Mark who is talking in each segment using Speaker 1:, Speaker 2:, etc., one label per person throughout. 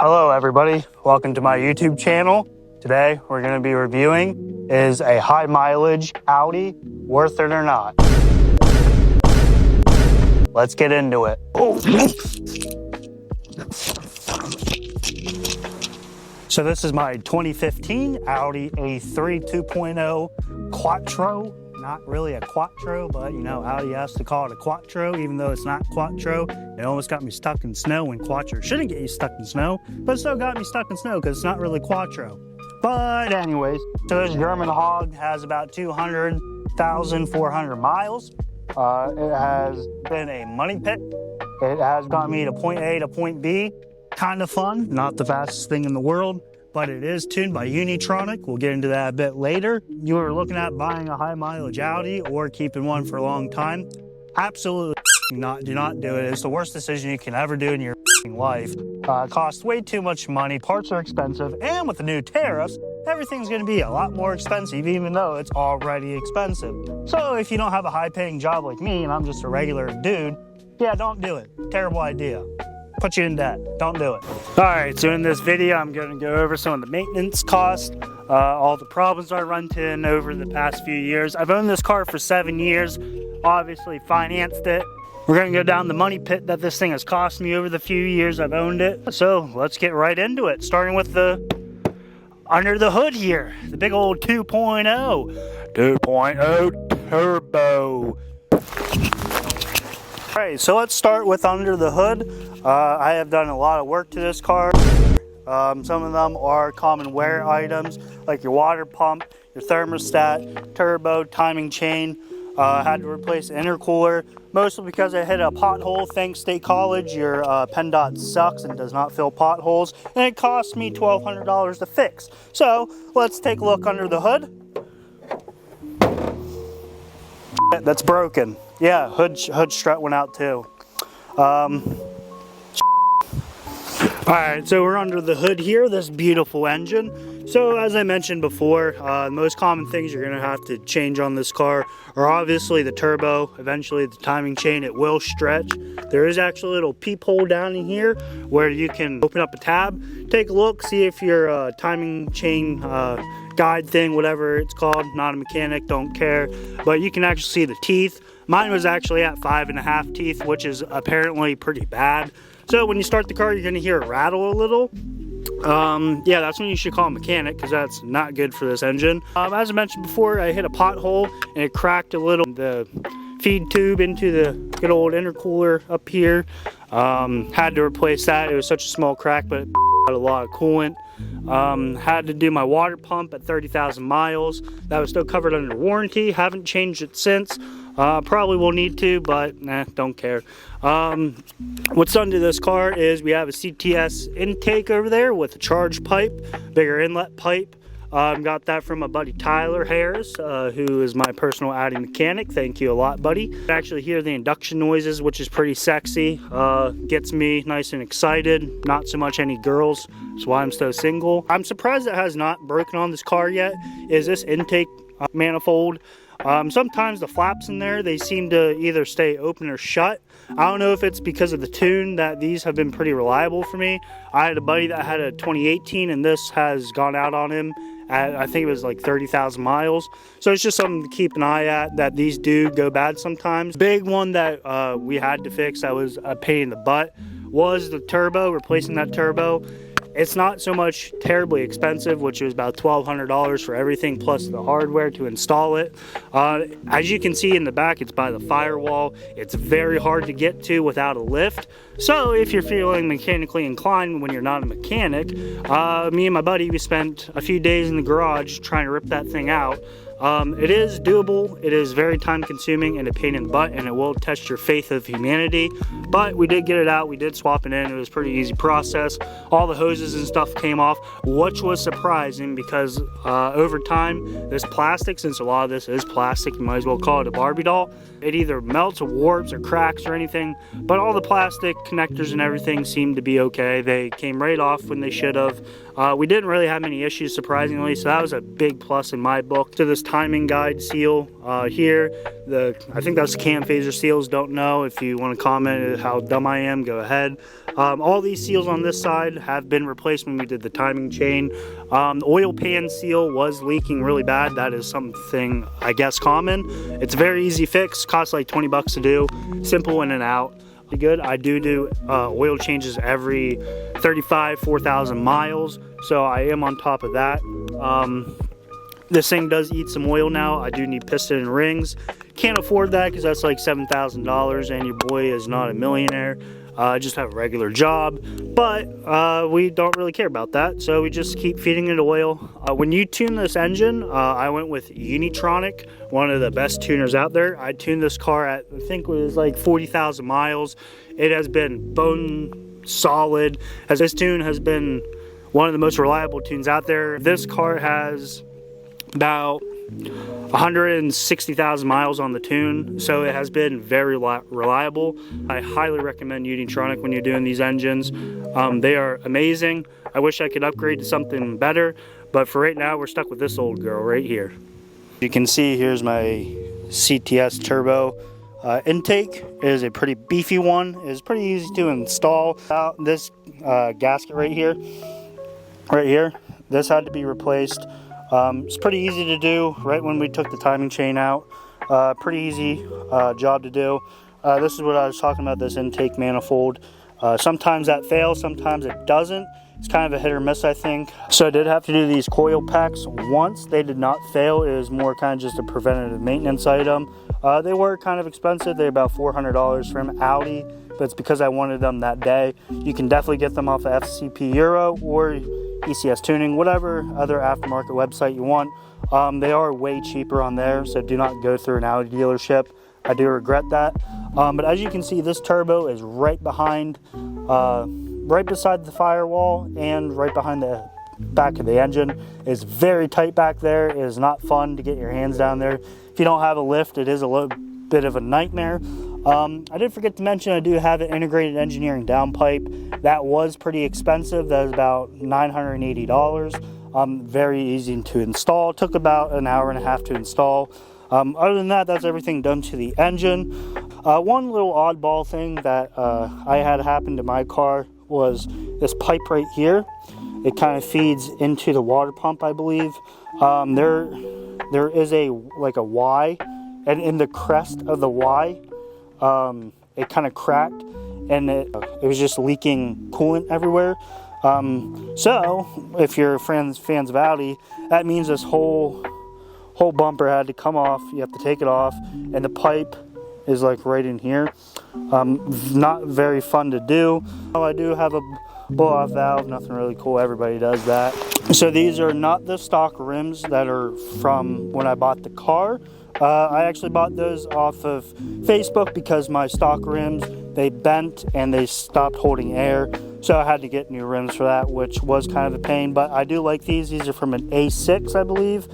Speaker 1: Hello everybody, welcome to my YouTube channel. Today we're going to be reviewing is a high mileage Audi worth it or not. Let's get into it. So this is my 2015 Audi A3 2.0 Quattro. Not really a Quattro, but you know, Audi has to call it a Quattro, even though it's not Quattro. It almost got me stuck in snow when Quattro shouldn't get you stuck in snow, but it still got me stuck in snow because it's not really Quattro. But anyways, so this German hog has about 200,400 miles. It has been a money pit. It has got me to point A to point B. Kind of fun, not the fastest thing in the world, but it is tuned by Unitronic. We'll get into that a bit later. You are looking at buying a high mileage Audi or keeping one for a long time. Absolutely not. Do not do it. It's the worst decision you can ever do in your life. It costs way too much money. Parts are expensive. And with the new tariffs, everything's going to be a lot more expensive, even though it's already expensive. So if you don't have a high paying job like me and I'm just a regular dude, yeah, don't do it. Terrible idea. Put you in debt. Don't do it. All right, so in this video, I'm going to go over some of the maintenance costs, all the problems I run into over the past few years. I've owned this car for 7 years, obviously financed it. We're going to go down the money pit that this thing has cost me over the few years I've owned it. So let's get right into it, starting with the under the hood here, the big old 2.0 turbo. All right, so let's start with under the hood. I have done a lot of work to this car. Some of them are common wear items like your water pump, your thermostat, turbo, timing chain. Had to replace the intercooler, mostly because I hit a pothole. Thanks State College, your PennDOT sucks and does not fill potholes, and it cost me $1,200 to fix. So let's take a look under the hood. That's broken. Yeah, hood strut went out too. Alright, so we're under the hood here, this beautiful engine. So as I mentioned before, the most common things you're going to have to change on this car are obviously the turbo, eventually the timing chain. It will stretch. There is actually a little peephole down in here where you can open up a tab, take a look, see if your timing chain guide thing, whatever it's called, not a mechanic, don't care, but you can actually see the teeth. Mine was actually at 5.5 teeth, which is apparently pretty bad. So when you start the car, you're going to hear it rattle a little. Yeah, that's when you should call a mechanic, because that's not good for this engine. As I mentioned before, I hit a pothole and it cracked a little the feed tube into the good old intercooler up here. Had to replace that. It was such a small crack, but it had a lot of coolant. Had to do my water pump at 30,000 miles. That was still covered under warranty. Haven't changed it since. Probably will need to, but don't care. What's done to this car is we have a CTS intake over there with a charge pipe, bigger inlet pipe. Got that from my buddy Tyler Harris, who is my personal Audi mechanic. Thank you a lot, buddy. I actually hear the induction noises, which is pretty sexy. Gets me nice and excited. Not so much any girls. That's why I'm so single. I'm surprised it has not broken on this car yet. Is this intake manifold? Sometimes the flaps in there, they seem to either stay open or shut. I don't know if it's because of the tune that these have been pretty reliable for me. I had a buddy that had a 2018 and this has gone out on him at, I think it was like 30,000 miles. So it's just something to keep an eye at, that these do go bad sometimes. Big one that we had to fix that was a pain in the butt was the turbo, replacing that turbo. It's not so much terribly expensive, which was about $1,200 for everything plus the hardware to install it. As you can see in the back, it's by the firewall. It's very hard to get to without a lift. So if you're feeling mechanically inclined when you're not a mechanic, me and my buddy, we spent a few days in the garage trying to rip that thing out. It is doable, it is very time consuming and a pain in the butt, and it will test your faith of humanity, but we did get it out, we did swap it in, it was a pretty easy process. All the hoses and stuff came off, which was surprising because over time, this plastic, since a lot of this is plastic, you might as well call it a Barbie doll, it either melts or warps or cracks or anything, but all the plastic connectors and everything seemed to be okay. They came right off when they should have. We didn't really have many issues, surprisingly, so that was a big plus in my book. To this timing guide seal here. I think that's cam phaser seals. Don't know. If you want to comment how dumb I am, go ahead. All these seals on this side have been replaced when we did the timing chain. The oil pan seal was leaking really bad. That is something, I guess, common. It's a very easy fix. Costs like 20 bucks to do. Simple in and out. Good. I do oil changes every 4,000 miles, so I am on top of that. This thing does eat some oil now. I do need piston and rings. Can't afford that because that's like $7,000, and your boy is not a millionaire. I just have a regular job, but we don't really care about that, so we just keep feeding it oil. When you tune this engine, I went with Unitronic, one of the best tuners out there. I tuned this car at, I think it was like 40,000 miles. It has been bone solid, as this tune has been one of the most reliable tunes out there. This car has about 160,000 miles on the tune, so it has been very reliable. I highly recommend Unitronic when you're doing these engines. They are amazing. I wish I could upgrade to something better, but for right now we're stuck with this old girl right here. You can see here's my CTS turbo intake. It is a pretty beefy one. It's pretty easy to install. This gasket right here, this had to be replaced. It's pretty easy to do right when we took the timing chain out. Pretty easy job to do. This is what I was talking about, this intake manifold. Sometimes that fails, sometimes it doesn't. It's kind of a hit or miss, I think. So I did have to do these coil packs once. They did not fail. It was more kind of just a preventative maintenance item. They were kind of expensive. They're about $400 from Audi, but it's because I wanted them that day. You can definitely get them off of FCP Euro or ECS Tuning, whatever other aftermarket website you want. They are way cheaper on there, so do not go through an Audi dealership. I do regret that. But as you can see, this turbo is right behind, right beside the firewall and right behind the back of the engine. It's very tight back there. It is not fun to get your hands down there. If you don't have a lift, it is a little bit of a nightmare. I did forget to mention I do have an integrated engineering downpipe. That was pretty expensive. That was about $980. Very easy to install. Took about an hour and a half to install. Other than that, that's everything done to the engine. One little oddball thing that I had happen to my car was this pipe right here. It kind of feeds into the water pump, I believe. There is a Y, and in the crest of the Y, it kind of cracked, and it was just leaking coolant everywhere. So if you're fans of Audi, that means this whole bumper had to come off. You have to take it off, and the pipe is like right in here. Not very fun to do. I do have a blow-off valve, nothing really cool. Everybody does that. So these are not the stock rims that are from when I bought the car. I actually bought those off of Facebook because my stock rims, they bent and they stopped holding air. So I had to get new rims for that, which was kind of a pain, but I do like these. These are from an A6, I believe.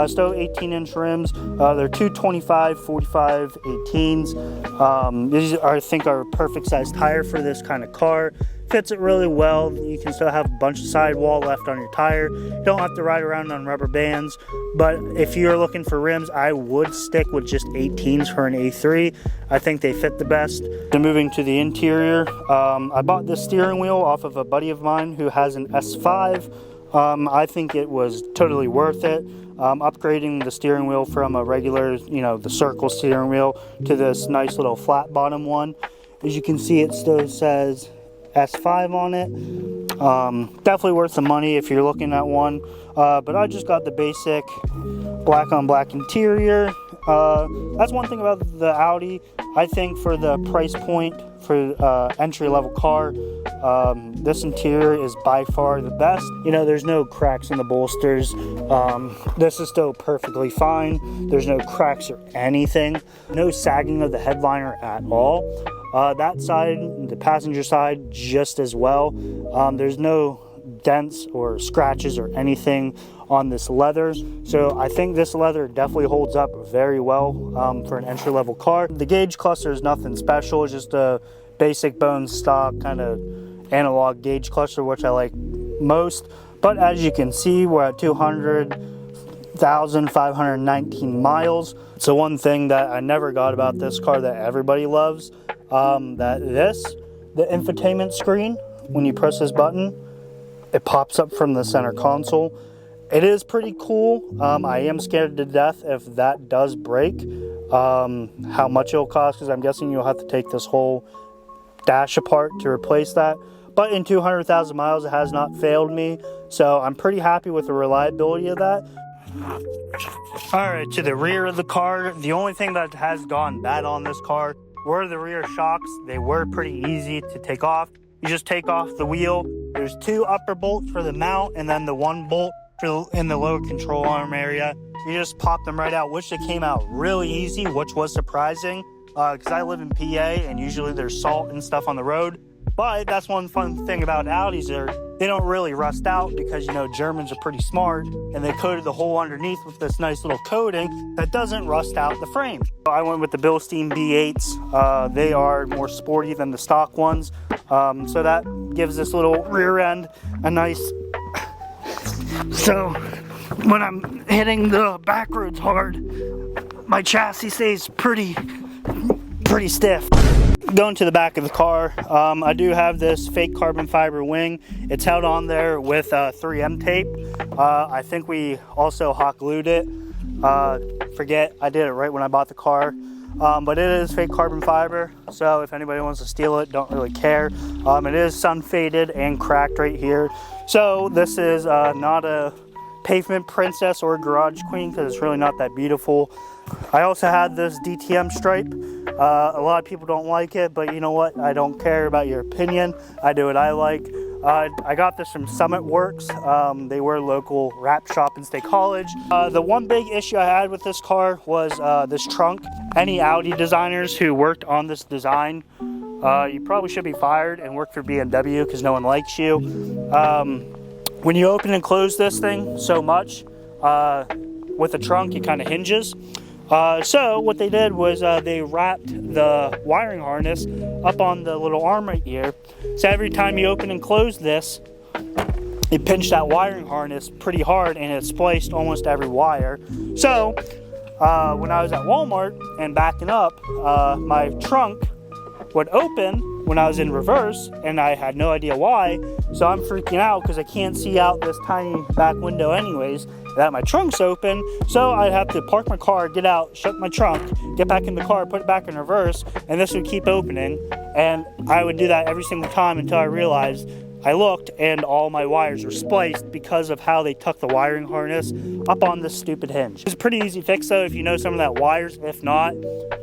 Speaker 1: Still 18-inch rims. They're 225, 45, 18s. These are, I think, are a perfect size tire for this kind of car. Fits it really well. You can still have a bunch of sidewall left on your tire. You don't have to ride around on rubber bands. But if you're looking for rims, I would stick with just 18s for an A3. I think they fit the best. So moving to the interior, I bought this steering wheel off of a buddy of mine who has an S5. I think it was totally worth it. Upgrading the steering wheel from a regular, the circle steering wheel to this nice little flat bottom one. As you can see, it still says S5 on it. Definitely worth the money if you're looking at one. But I just got the basic black on black interior. That's one thing about the Audi. I think for the price point for entry-level car, this interior is by far the best. There's no cracks in the bolsters. This is still perfectly fine. There's no cracks or anything. No sagging of the headliner at all. That side, the passenger side, just as well. There's no dents or scratches or anything on this leather, so I think this leather definitely holds up very well for an entry-level car. The gauge cluster is nothing special. It's just a basic bone stock kind of analog gauge cluster, which I like most. But as you can see, we're at 200 1,519 miles. So one thing that I never got about this car that everybody loves, the infotainment screen, when you press this button, it pops up from the center console. It is pretty cool. I am scared to death if that does break, how much it'll cost, because I'm guessing you'll have to take this whole dash apart to replace that. But in 200,000 miles, it has not failed me, so I'm pretty happy with the reliability of that. Alright, to the rear of the car, the only thing that has gone bad on this car were the rear shocks. They were pretty easy to take off. You just take off the wheel. There's 2 upper bolts for the mount, and then the 1 bolt in the lower control arm area. You just pop them right out, which they came out really easy, which was surprising, because I live in PA and usually there's salt and stuff on the road. But that's one fun thing about Audis, they don't really rust out because, you know, Germans are pretty smart, and they coated the hole underneath with this nice little coating that doesn't rust out the frame. I went with the Bilstein B8s. They are more sporty than the stock ones, so that gives this little rear end a nice... So when I'm hitting the back roads hard, my chassis stays pretty stiff. Going to the back of the car, I do have this fake carbon fiber wing. It's held on there with 3M tape. I think we also hot glued it. Forget, I did it right when I bought the car. But it is fake carbon fiber, so if anybody wants to steal it, don't really care. It is sun faded and cracked right here. So this is not a pavement princess or garage queen, because it's really not that beautiful. I also had this DTM stripe. A lot of people don't like it, but you know what? I don't care about your opinion. I do what I like. I got this from Summit Works. They were a local wrap shop in State College. The one big issue I had with this car was this trunk. Any Audi designers who worked on this design, you probably should be fired and work for BMW, because no one likes you. When you open and close this thing so much, with the trunk, it kind of hinges. So what they did was they wrapped the wiring harness up on the little arm right here. So every time you open and close this, you pinch that wiring harness pretty hard, and it spliced almost every wire. So when I was at Walmart and backing up, my trunk would open when I was in reverse, and I had no idea why. So I'm freaking out because I can't see out this tiny back window anyways, that my trunk's open. So I'd have to park my car, get out, shut my trunk, get back in the car, put it back in reverse, and this would keep opening. And I would do that every single time until I realized, I looked and all my wires were spliced because of how they tuck the wiring harness up on this stupid hinge. It's a pretty easy fix though if you know some of that wires. If not,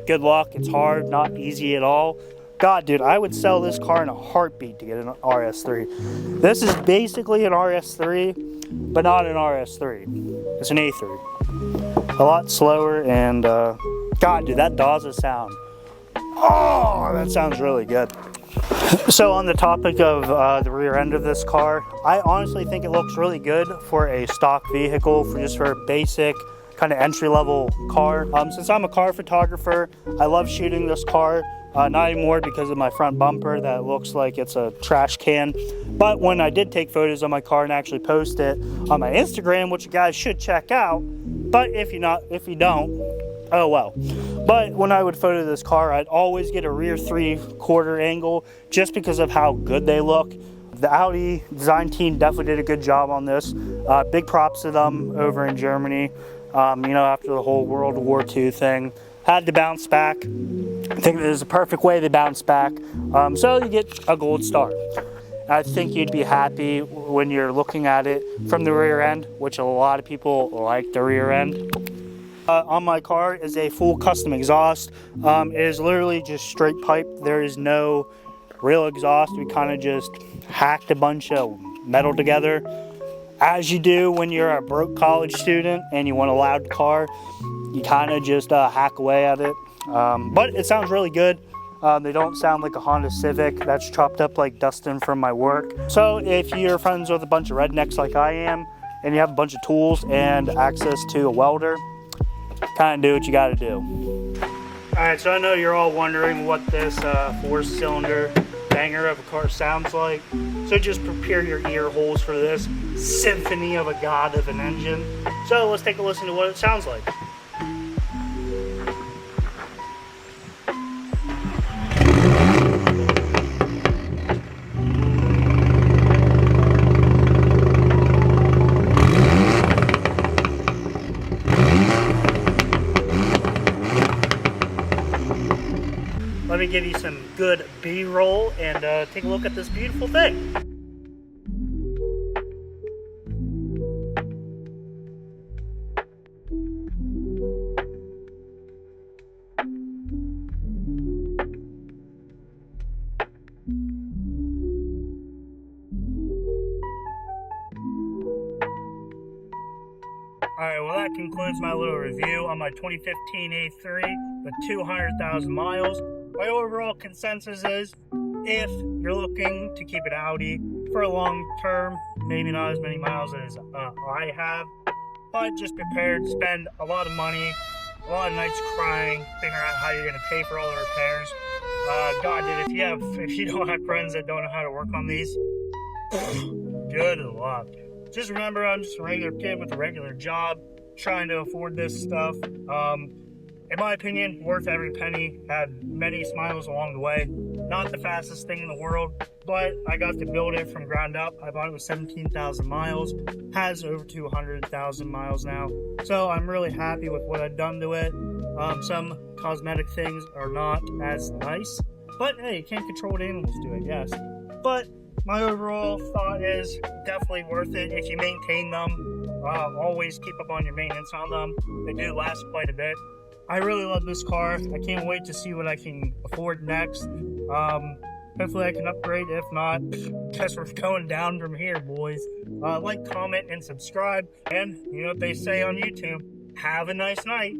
Speaker 1: good luck. It's hard, not easy at all. God, dude, I would sell this car in a heartbeat to get an RS3. This is basically an RS3, but not an RS3. It's an A3. A lot slower, and God, dude, that Daza sound. Oh, that sounds really good. So on the topic of the rear end of this car, I honestly think it looks really good for a stock vehicle, for a basic kind of entry-level car. Since I'm a car photographer, I love shooting this car. Not anymore because of my front bumper that looks like it's a trash can. But when I did take photos of my car and actually post it on my Instagram, which you guys should check out, but if you don't, oh well. But when I would photo this car, I'd always get a rear 3/4 angle just because of how good they look. The Audi design team definitely did a good job on this. Big props to them over in Germany. After the whole World War II thing, had to bounce back. I think this is a perfect way to bounce back. So you get a gold star. I think you'd be happy when you're looking at it from the rear end, which a lot of people like the rear end. On my car is a full custom exhaust. It is literally just straight pipe. There is no real exhaust. We kind of just hacked a bunch of metal together, as you do when you're a broke college student and you want a loud car. You kind of just hack away at it. But it sounds really good. They don't sound like a Honda Civic that's chopped up like Dustin from my work. So if you're friends with a bunch of rednecks like I am, and you have a bunch of tools and access to a welder, kind of do what you got to do. Alright, so I know you're all wondering what this 4-cylinder banger of a car sounds like. So So just prepare your ear holes for this symphony of a god of an engine. So let's take a listen to what it sounds like. Let me give you some good B-roll and take a look at this beautiful thing. Alright, well that concludes my little review on my 2015 A3 with 200,000 miles. My overall consensus is, if you're looking to keep an Audi for a long term, maybe not as many miles as I have, but just prepared to spend a lot of money, a lot of nights crying, figuring out how you're going to pay for all the repairs. God, dude, if you don't have friends that don't know how to work on these, good luck. Just remember, I'm just a regular kid with a regular job, trying to afford this stuff. In my opinion, worth every penny. Had many smiles along the way. Not the fastest thing in the world, but I got to build it from ground up. I bought it with 17,000 miles. Has over 200,000 miles now. So I'm really happy with what I've done to it. Some cosmetic things are not as nice, but hey, you can't control what animals do, I guess. But my overall thought is definitely worth it if you maintain them. Always keep up on your maintenance on them. They do last quite a bit. I really love this car. I can't wait to see what I can afford next. Hopefully I can upgrade. If not, guess we're going down from here, boys. Like, comment, and subscribe. And you know what they say on YouTube. Have a nice night.